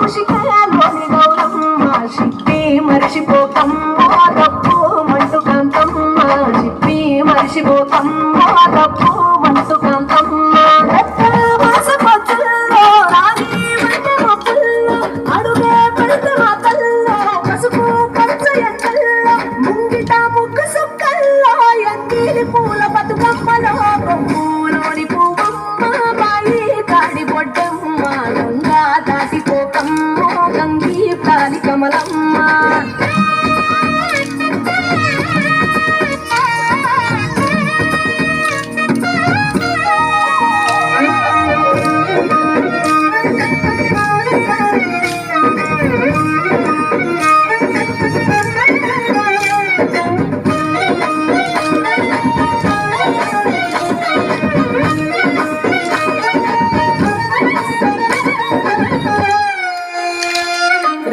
ఉషికలోని గౌరమ్మ చిప్పి మరిచిపోతమ్మ తప్పు మంటు కాంతమ్మ చిప్పి మరిచిపోతమ్మ తప్పు మంటు కాంతమ్మ పూల బతుకమ్మలో కొమ్మలోని పువ్వమ్మ బాయి కాడి బొడ్డమ్మ గంగా దాటిపోకమ్మ గంగీ ప్రాణి కమలమ్మ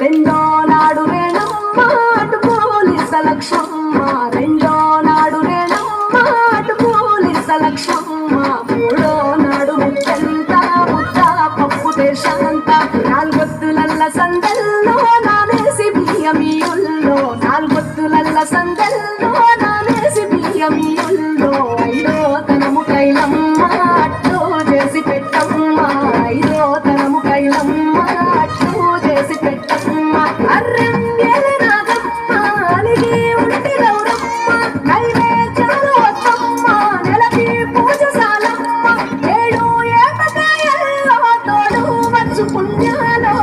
రెండో నాడు రేణమ్మ అటు పోలీస లక్ష్మమ్మ రెండో నాడు రేణమ్మ అటు పోలీస లక్ష్మమ్మ మూడో నాడు ముచ్చంత ముద్ద పప్పు దేశంత నాలుగొత్తులల్ల సందల్లో నానేసి బియ్యమీయుల్లో నాలుగొత్తులల్ల సందల్లో నానేసి బియ్యమీయుల్లో ఐదో తనము కైలమ్మ అట్టు చేసి పెట్టమ్మ ఐదో తనము కైలమ్మ అట్టు చేసి పెట్టమ్మ అర్రెంగేలి నాగమ్మ అలిగి ఉంటి గౌరమ్మ నైవేద్యాలు వద్దమ్మ నెలకి పూజశాలమ్మ ఏడు ఏపకాయల్లో తోడు వచ్చు పుణ్యాలో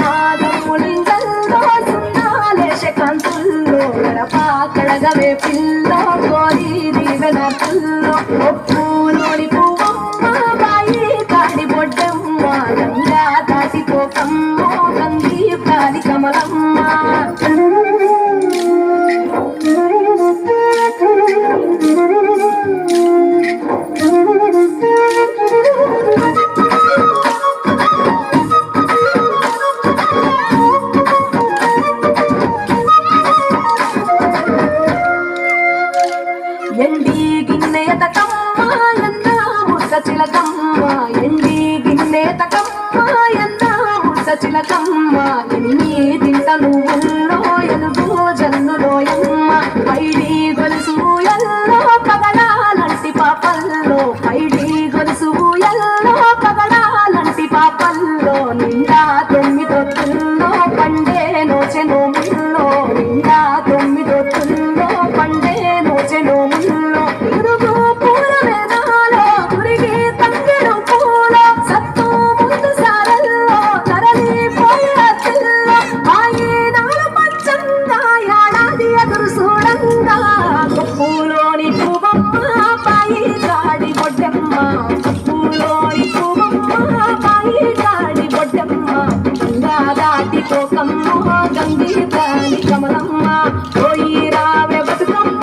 నాగమ్ములింగల్లో సున్నాలేశ కాంతుల్లో గడప కడగవే పిల్లో కోరి దీవెనతుల్లో ఒప్పులోని పువ్వమ్మ బాయి కాడి బొడ్డమ్మ గంగా దాటిపోకమ్మ గంగీ ప్రాణి కమలమ్మ ఎండి గిన్నెతకమ్మ ఎన్న ముస చిలకమ్మ ఎండి గిన్నెతకమ్మ ఎన్న ముస చిలకమ్మ ఎనిమిదింట నువ్వుల్లో ఎలుగు జన్నులోయమ్మ పైడి గొలుసు ఎల్లో పగడాలంటి పాపల్లో పైడి గొలుసు ఎల్లో పగడాలంటి పాపల్లో నిండా తొమ్మిదొత్తుల్లో పండే నోచె నోముల్లో నిండా తొమ్మిదొత్తుల్లో పండే నోచె నోముల్లో పురుగు పూల వేదాలో పురిగి తంగెడు పూల సత్తు ముందు సారల్లో తరలిపోయే అత్తిల్లో ఆయినాలు పచ్చంగా ఏడాది ఎదురు చూడంగా కొప్పులోని పువ్వమ్మ బాయి కాడి బొడ్డమ్మ కొప్పులోని పువ్వమ్మ బాయి కాడి బొడ్డమ్మ గంగా దాటిపోకమ్మ గంగీ ప్రాణి కమలమ్మ పోయి రావే బతుకమ్మ